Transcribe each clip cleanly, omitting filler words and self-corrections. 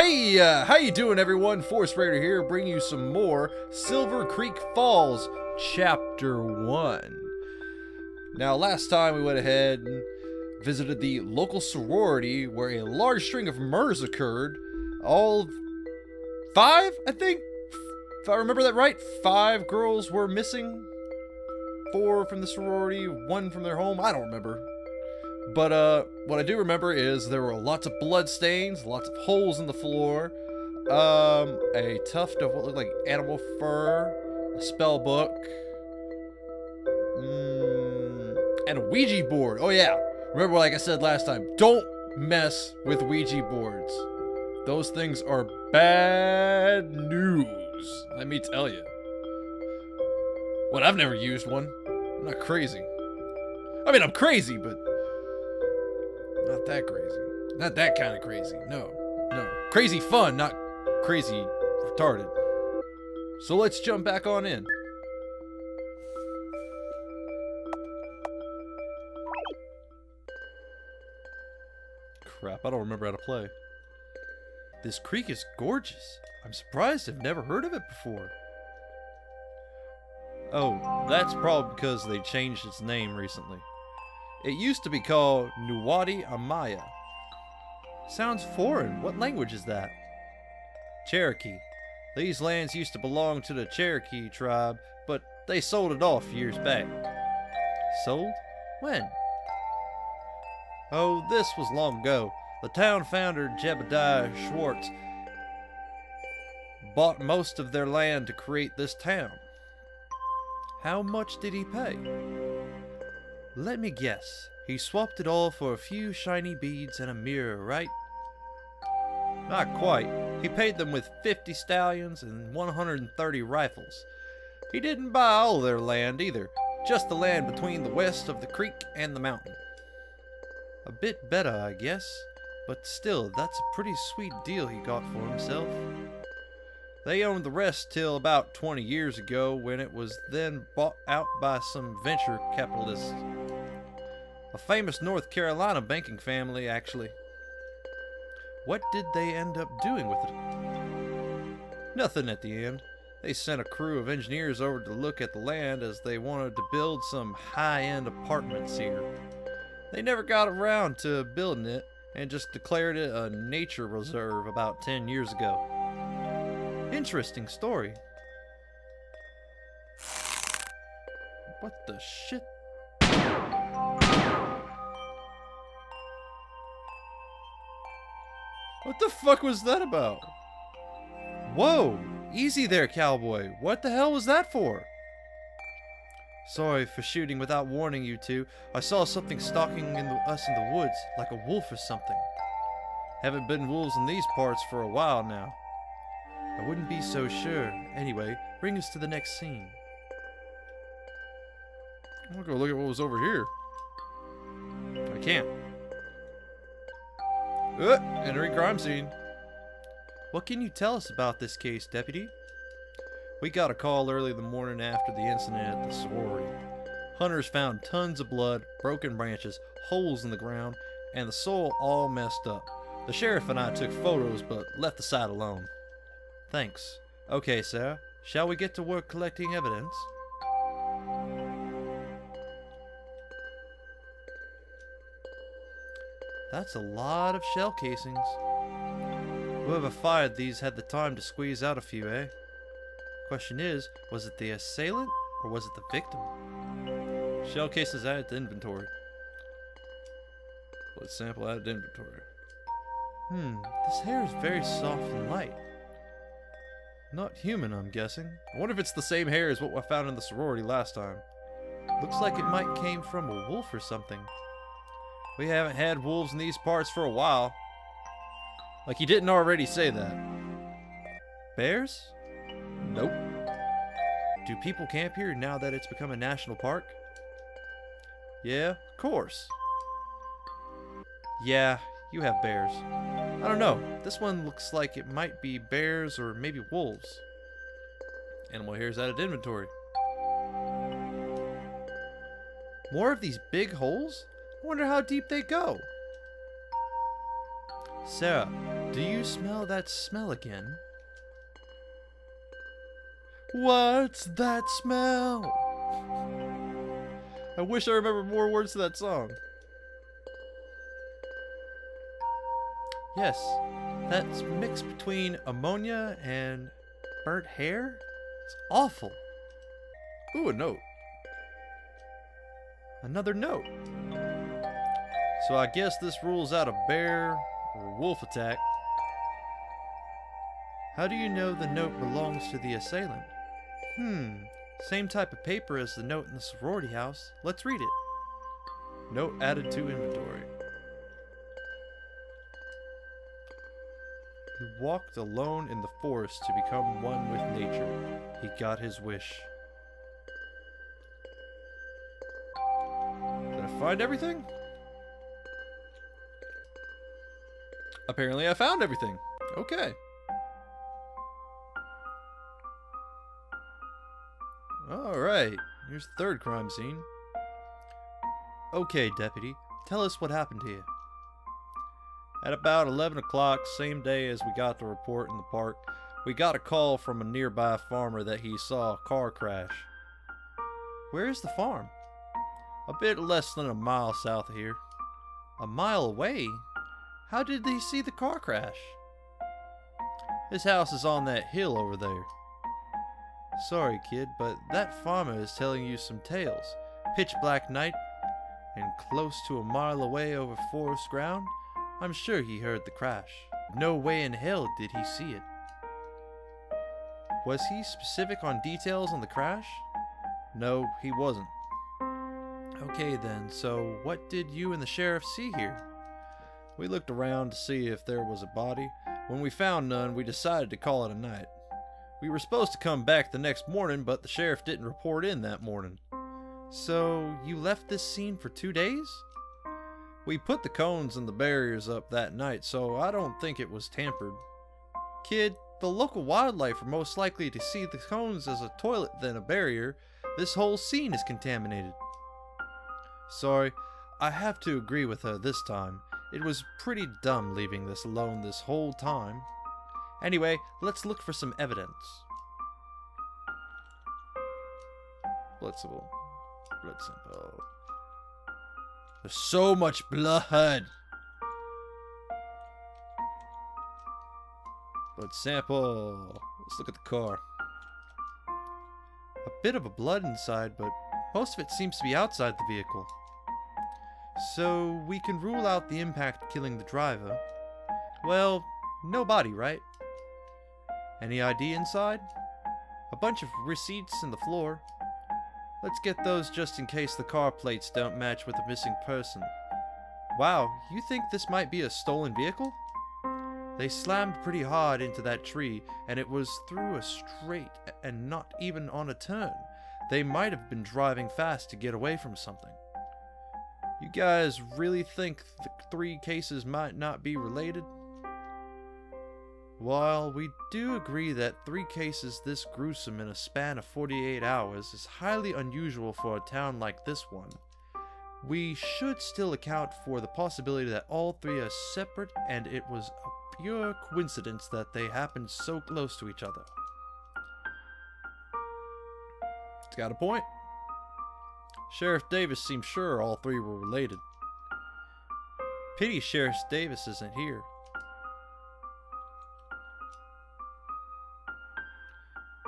Hey, how you doing, everyone? Force Raider here, bringing you some more Silver Creek Falls, Chapter 1. Now, last time we went ahead and visited the local sorority where a large string of murders occurred. All 5, I think? If I remember that right, 5 girls were missing. 4 from the sorority, 1 from their home. I don't remember. But what I do remember is there were lots of blood stains, lots of holes in the floor, a tuft of what looked like animal fur, a spell book, and a Ouija board. Oh yeah, remember like I said last time, don't mess with Ouija boards. Those things are bad news, let me tell you. Well, I've never used one. I'm not crazy. I mean, I'm crazy, but not that crazy. Not that kind of crazy. No. Crazy fun, not crazy retarded. So let's jump back on in. Crap, I don't remember how to play. This creek is gorgeous. I'm surprised I've never heard of it before. Oh, that's probably because they changed its name recently. It used to be called Nuwadi Amaya. Sounds foreign. What language is that? Cherokee. These lands used to belong to the Cherokee tribe, but they sold it off years back. Sold? When? Oh, this was long ago. The town founder, Jebediah Schwartz, bought most of their land to create this town. How much did he pay? Let me guess. He swapped it all for a few shiny beads and a mirror, right? Not quite. He paid them with 50 stallions and 130 rifles. He didn't buy all their land either, just the land between the west of the creek and the mountain. A bit better, I guess, but still, that's a pretty sweet deal he got for himself. They owned the rest till about 20 years ago, when it was then bought out by some venture capitalists. A famous North Carolina banking family, actually. What did they end up doing with it? Nothing at the end. They sent a crew of engineers over to look at the land as they wanted to build some high-end apartments here. They never got around to building it and just declared it a nature reserve about 10 years ago. Interesting story. What the shit? What the fuck was that about? Whoa! Easy there, cowboy. What the hell was that for? Sorry for shooting without warning you two. I saw something stalking us in the woods, like a wolf or something. Haven't been wolves in these parts for a while now. I wouldn't be so sure. Anyway, bring us to the next scene. I'm gonna go look at what was over here. I can't. Entering crime scene. What can you tell us about this case, Deputy? We got a call early the morning after the incident at the sorority. Hunters found tons of blood, broken branches, holes in the ground, and the soil all messed up. The sheriff and I took photos, but left the site alone. Thanks. Okay, Sarah. Shall we get to work collecting evidence? That's a lot of shell casings. Whoever fired these had the time to squeeze out a few, eh? Question is, was it the assailant or was it the victim? Shell cases added to inventory. Blood sample added to inventory. This hair is very soft and light. Not human, I'm guessing. I wonder if it's the same hair as what I found in the sorority last time. Looks like it might came from a wolf or something. We haven't had wolves in these parts for a while. Like you didn't already say that. Bears? Nope. Do people camp here now that it's become a national park? Yeah, of course. Yeah, you have bears. I don't know. This one looks like it might be bears or maybe wolves. Animal hair's added to inventory. More of these big holes? I wonder how deep they go. Sarah, do you smell that smell again? What's that smell? I wish I remembered more words to that song. Yes, that's mixed between ammonia and burnt hair? It's awful. Ooh, a note. Another note. So I guess this rules out a bear or wolf attack. How do you know the note belongs to the assailant? Same type of paper as the note in the sorority house. Let's read it. Note added to inventory. He walked alone in the forest to become one with nature. He got his wish. Did I find everything? Apparently I found everything. Okay. Alright, here's the third crime scene. Okay, deputy, tell us what happened here. At about 11 o'clock, same day as we got the report in the park, we got a call from a nearby farmer that he saw a car crash. Where is the farm? A bit less than a mile south of here. A mile away? How did he see the car crash? His house is on that hill over there. Sorry, kid, but that farmer is telling you some tales. Pitch black night, and close to a mile away over forest ground. I'm sure he heard the crash. No way in hell did he see it. Was he specific on details on the crash? No, he wasn't. Okay then, so what did you and the sheriff see here? We looked around to see if there was a body. When we found none, we decided to call it a night. We were supposed to come back the next morning, but the sheriff didn't report in that morning. So, you left this scene for 2 days? We put the cones and the barriers up that night, so I don't think it was tampered. Kid, the local wildlife are most likely to see the cones as a toilet than a barrier. This whole scene is contaminated. Sorry, I have to agree with her this time. It was pretty dumb leaving this alone this whole time. Anyway, let's look for some evidence. Blood sample. Blood sample. There's so much blood. Blood sample. Let's look at the car. A bit of a blood inside, but most of it seems to be outside the vehicle. So we can rule out the impact killing the driver. Well, no body, right? Any ID inside? A bunch of receipts in the floor. Let's get those just in case the car plates don't match with the missing person. Wow, you think this might be a stolen vehicle? They slammed pretty hard into that tree, and it was through a straight and not even on a turn. They might have been driving fast to get away from something. You guys really think the 3 cases might not be related? While we do agree that 3 cases this gruesome in a span of 48 hours is highly unusual for a town like this one, we should still account for the possibility that all 3 are separate and it was a pure coincidence that they happened so close to each other. It's got a point. Sheriff Davis seems sure all 3 were related. Pity Sheriff Davis isn't here.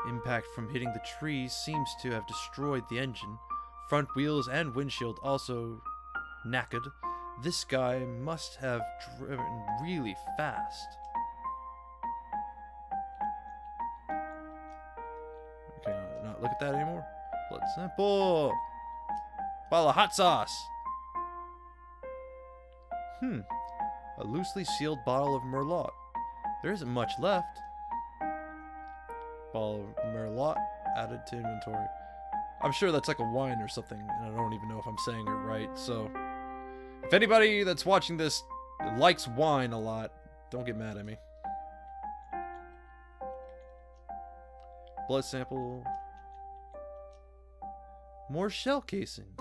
Impact from hitting the trees seems to have destroyed the engine. Front wheels and windshield also knackered. This guy must have driven really fast. Okay, not look at that anymore. Blood sample. Bottle of hot sauce. A loosely sealed bottle of Merlot. There isn't much left. Bottle of Merlot added to inventory. I'm sure that's like a wine or something, and I don't even know if I'm saying it right, so if anybody that's watching this likes wine a lot, don't get mad at me. Blood sample. More shell casings.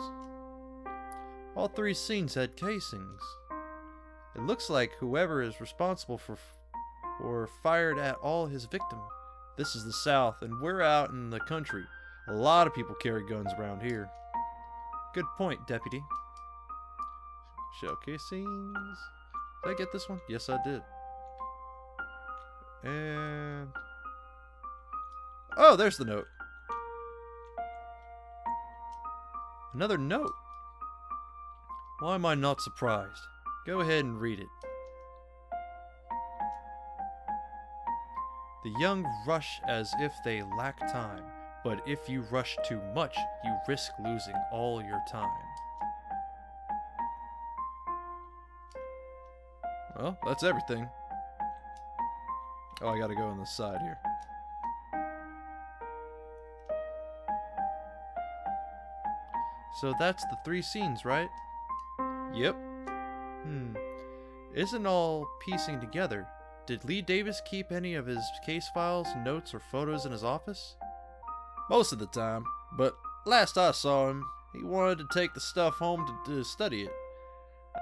All 3 scenes had casings. It looks like whoever is responsible for fired at all his victims. This is the South, and we're out in the country. A lot of people carry guns around here. Good point, Deputy. Shell casings. Did I get this one? Yes, I did. And... oh, there's the note. Another note. Why am I not surprised? Go ahead and read it. The young rush as if they lack time, but if you rush too much, you risk losing all your time. Well, that's everything. Oh, I gotta go on the side here. So that's the 3 scenes, right? Yep. Isn't all piecing together. Did Lee Davis keep any of his case files, notes, or photos in his office? Most of the time, but last I saw him, he wanted to take the stuff home to study it.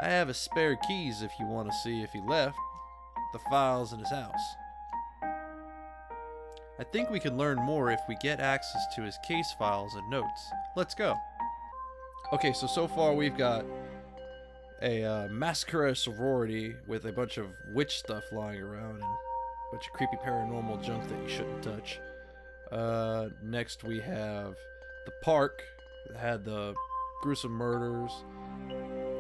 I have his spare keys if you want to see if he left the files in his house. I think we can learn more if we get access to his case files and notes. Let's go. Okay, so far we've got a masquerade sorority with a bunch of witch stuff lying around and a bunch of creepy paranormal junk that you shouldn't touch. Next we have the park that had the gruesome murders,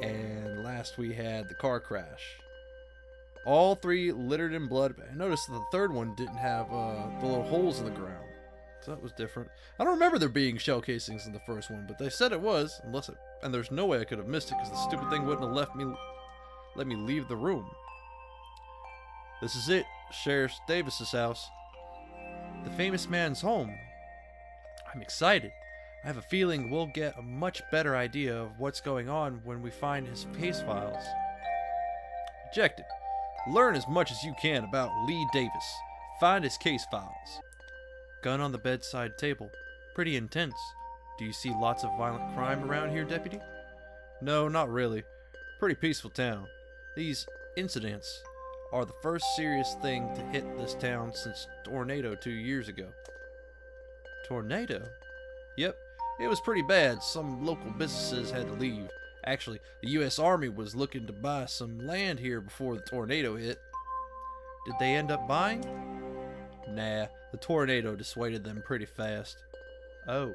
and last we had the car crash. All 3 littered in blood. I noticed that the 3rd one didn't have the little holes in the ground, so that was different. I don't remember there being shell casings in the first one, but they said it was, and there's no way I could have missed it because the stupid thing wouldn't have let me leave the room. This is it, Sheriff Davis's house. The famous man's home. I'm excited. I have a feeling we'll get a much better idea of what's going on when we find his case files. Objective. Learn as much as you can about Lee Davis. Find his case files. Gun on the bedside table. Pretty intense. Do you see lots of violent crime around here, Deputy? No, not really. Pretty peaceful town. These incidents are the first serious thing to hit this town since tornado 2 years ago. Tornado? Yep, it was pretty bad. Some local businesses had to leave. Actually, the U.S. Army was looking to buy some land here before the tornado hit. Did they end up buying? Nah, the tornado dissuaded them pretty fast. Oh.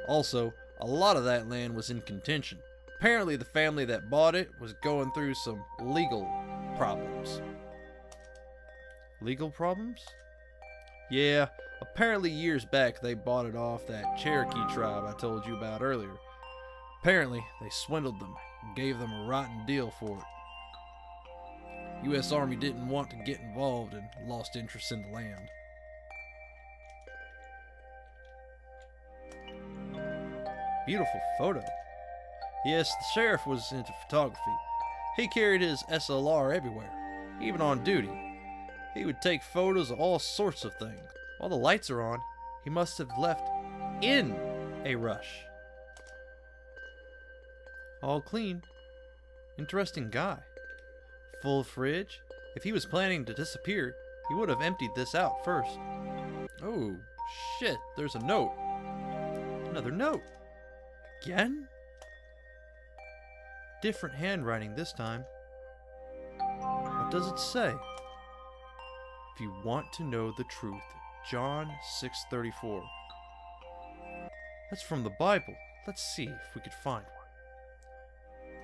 Also, a lot of that land was in contention. Apparently the family that bought it was going through some legal problems. Legal problems? Yeah, apparently years back they bought it off that Cherokee tribe I told you about earlier. Apparently they swindled them and gave them a rotten deal for it. U.S. Army didn't want to get involved and lost interest in the land. Beautiful photo. Yes, the sheriff was into photography. He carried his SLR everywhere, even on duty. He would take photos of all sorts of things. While the lights are on, he must have left in a rush. All clean. Interesting guy. Full fridge. If he was planning to disappear, he would have emptied this out first. Oh, shit, there's a note. Another note. Again? Different handwriting this time. What does it say? If you want to know the truth, John 6:34. That's from the Bible. Let's see if we could find one.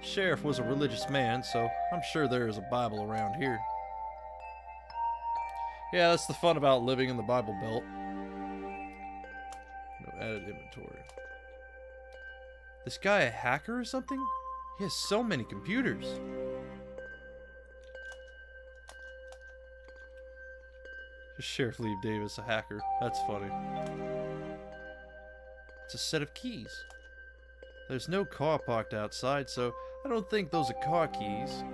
The sheriff was a religious man, so I'm sure there is a Bible around here. Yeah, that's the fun about living in the Bible Belt. No added inventory. This guy a hacker or something? He has so many computers. Sheriff Lee Davis, a hacker. That's funny. It's a set of keys. There's no car parked outside, so I don't think those are car keys.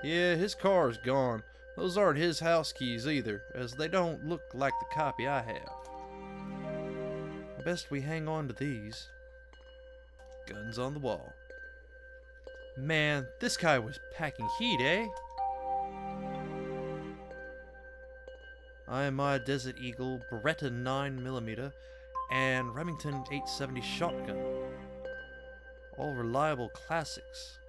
Yeah, his car is gone. Those aren't his house keys either, as they don't look like the copy I have. Best we hang on to these. Guns on the wall. Man, this guy was packing heat, eh? IMI Desert Eagle, Beretta 9mm, and Remington 870 shotgun. All reliable classics.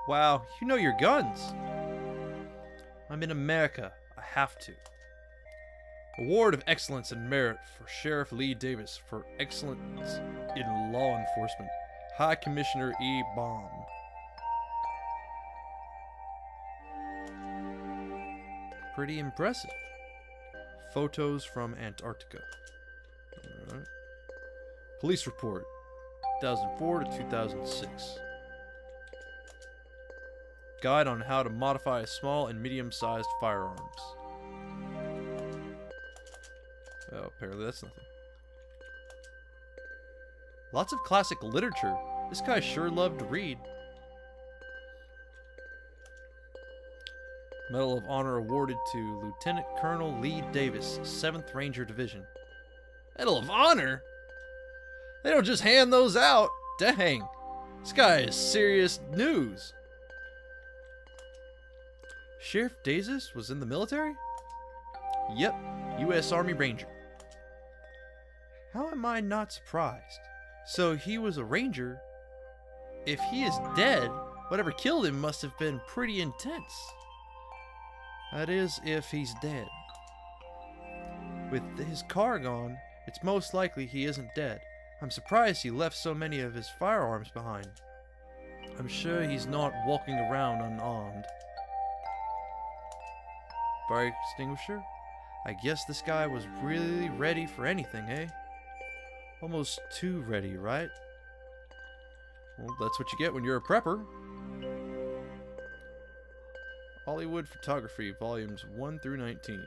Wow, you know your guns! I'm in America. I have to. Award of Excellence and Merit for Sheriff Lee Davis for excellence in law enforcement. High Commissioner E. Baum. Pretty impressive. Photos from Antarctica. Alright. Police report. 2004 to 2006. Guide on how to modify small and medium-sized firearms. Oh, apparently that's nothing. Lots of classic literature. This guy sure loved to read. Medal of Honor awarded to Lieutenant Colonel Lee Davis, 7th Ranger Division. Medal of Honor? They don't just hand those out. Dang. This guy is serious news. Sheriff Davis was in the military? Yep, U.S. Army Ranger. How am I not surprised? So he was a ranger. If he is dead, whatever killed him must have been pretty intense. That is, if he's dead. With his car gone, it's most likely he isn't dead. I'm surprised he left so many of his firearms behind. I'm sure he's not walking around unarmed. Fire extinguisher? I guess this guy was really ready for anything, eh? Almost too ready, right? Well, that's what you get when you're a prepper. Hollywood Photography, volumes 1 through 19.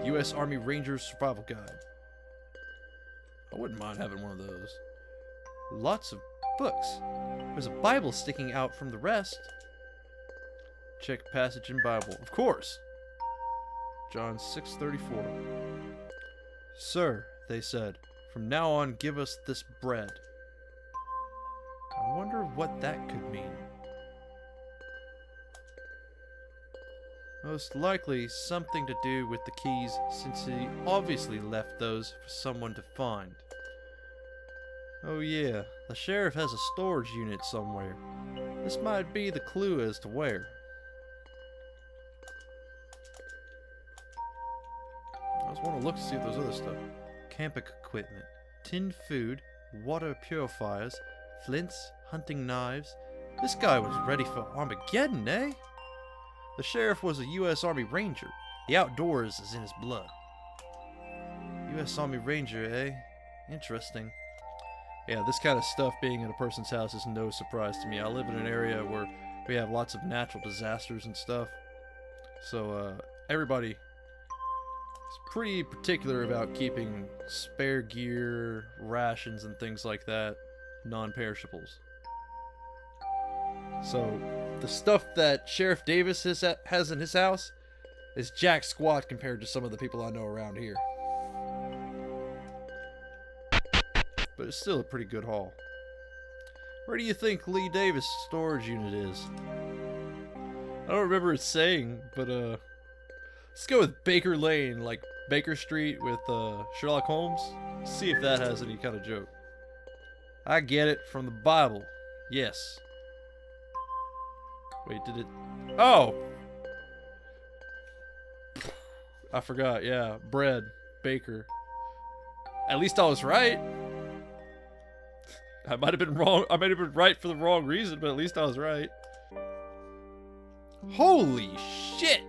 U.S. Army Rangers Survival Guide. I wouldn't mind having one of those. Lots of books. There's a Bible sticking out from the rest. Check passage in Bible. Of course. John 6:34. Sir, they said, from now on give us this bread. I wonder what that could mean. Most likely something to do with the keys, since he obviously left those for someone to find. Oh yeah, the sheriff has a storage unit somewhere. This might be the clue as to where. I just want to look to see if there's other stuff. Camping equipment, tinned food, water purifiers, flints, hunting knives. This guy was ready for Armageddon, eh? The sheriff was a U.S. Army Ranger. The outdoors is in his blood. U.S. Army Ranger, eh? Interesting. Yeah, this kind of stuff being in a person's house is no surprise to me. I live in an area where we have lots of natural disasters and stuff. So, everybody is pretty particular about keeping spare gear, rations, and things like that non-perishables. So, the stuff that Sheriff Davis has in his house is jack squat compared to some of the people I know around here. But it's still a pretty good haul. Where do you think Lee Davis' storage unit is? I don't remember it saying, but let's go with Baker Lane, like Baker Street with Sherlock Holmes. See if that has any kind of joke. I get it from the Bible. Yes. Wait, did it? Oh! I forgot, yeah. Bread. Baker. At least I was right. I might have been wrong. I might have been right for the wrong reason, but at least I was right. Holy shit!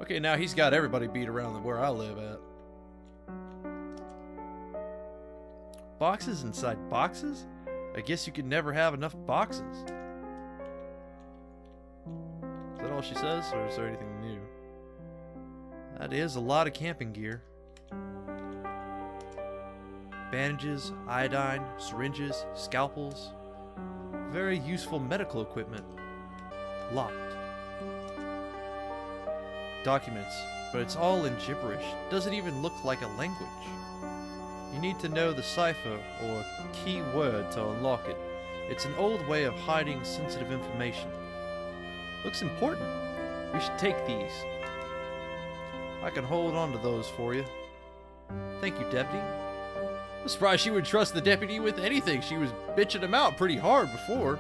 Okay, now he's got everybody beat around where I live at. Boxes inside boxes? I guess you could never have enough boxes. Is that all she says, or is there anything new? That is a lot of camping gear. Bandages, iodine, syringes, scalpels. Very useful medical equipment. Locked. Documents, but it's all in gibberish. Doesn't even look like a language. You need to know the cipher, or key word, to unlock it. It's an old way of hiding sensitive information. Looks important. We should take these. I can hold on to those for you. Thank you, Deputy. I'm surprised she would trust the deputy with anything. She was bitching him out pretty hard before.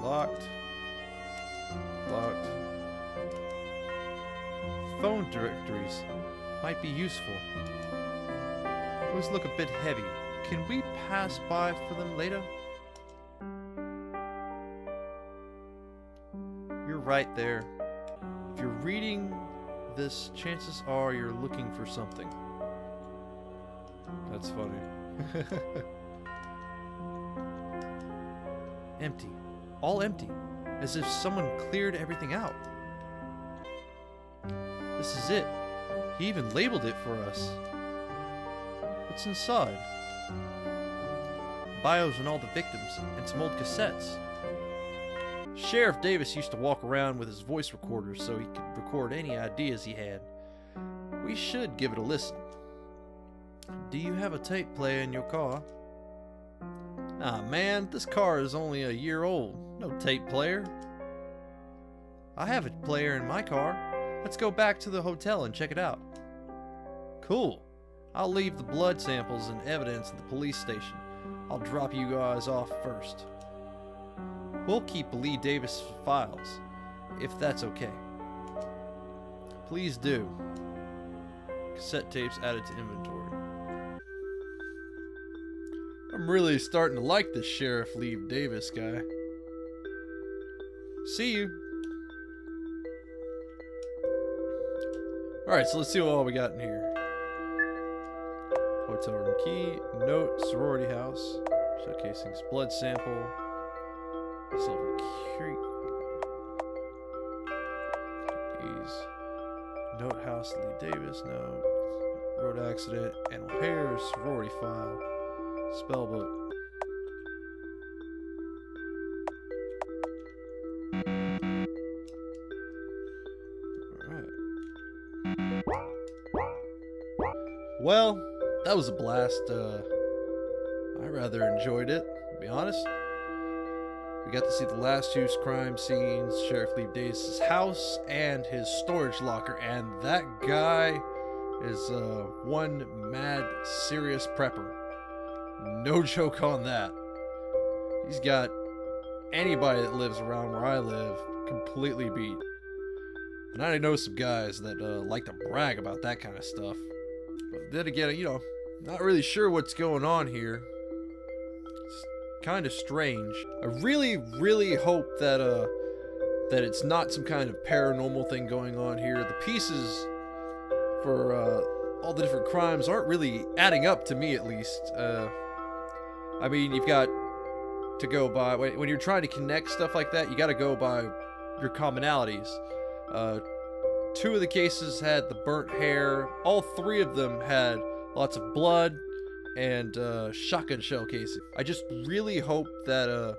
Locked. Locked. Phone directories might be useful. Those look a bit heavy. Can we pass by for them later? You're right there. If you're reading this, chances are you're looking for something. That's funny. Empty. All empty. As if someone cleared everything out. This is it. He even labeled it for us. What's inside? Bios on all the victims and some old cassettes. Sheriff Davis used to walk around with his voice recorder so he could record any ideas he had. We should give it a listen. Do you have a tape player in your car? Ah man, this car is only a year old. No tape player. I have a player in my car. Let's go back to the hotel and check it out. Cool. I'll leave the blood samples and evidence at the police station. I'll drop you guys off first. We'll keep Lee Davis files, if that's okay. Please do. Cassette tapes added to inventory. I'm really starting to like this Sheriff Lee Davis guy. See you. Alright, so let's see what all we got in here. Hotel room key, note, sorority house, showcasing blood sample, Silver Creek, note house, Lee Davis, note, road accident, animal hairs, sorority file, spell book. Alright. Well, that was a blast. I rather enjoyed it, to be honest. We got to see the last two crime scenes, Sheriff Lee Davis' house, and his storage locker. And that guy is one mad, serious prepper. No joke on that. He's got anybody that lives around where I live completely beat. And I know some guys that like to brag about that kind of stuff. But then again, you know, not really sure what's going on here. It's kind of strange. I really hope that that it's not some kind of paranormal thing going on here. The pieces for all the different crimes aren't really adding up to me, at least. I mean, you've got to go by when you're trying to connect stuff like that. You got to go by your commonalities. Two of the cases had the burnt hair. All three of them had lots of blood and shotgun shell casing. I just really hope that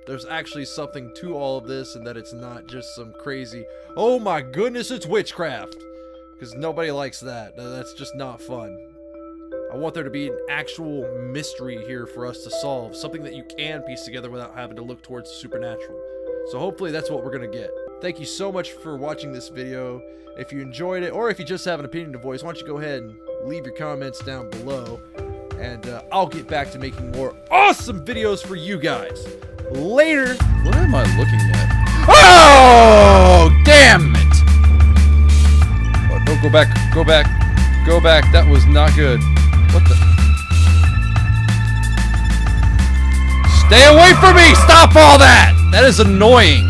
there's actually something to all of this and that it's not just some crazy, oh my goodness, it's witchcraft. Because nobody likes that. That's just not fun. I want there to be an actual mystery here for us to solve. Something that you can piece together without having to look towards the supernatural. So hopefully that's what we're going to get. Thank you so much for watching this video. If you enjoyed it, or if you just have an opinion to voice, why don't you go ahead and leave your comments down below. And I'll get back to making more awesome videos for you guys. Later. What am I looking at? Oh, damn it. Oh, don't go back. Go back. Go back. That was not good. What the? Stay away from me. Stop all that. That is annoying.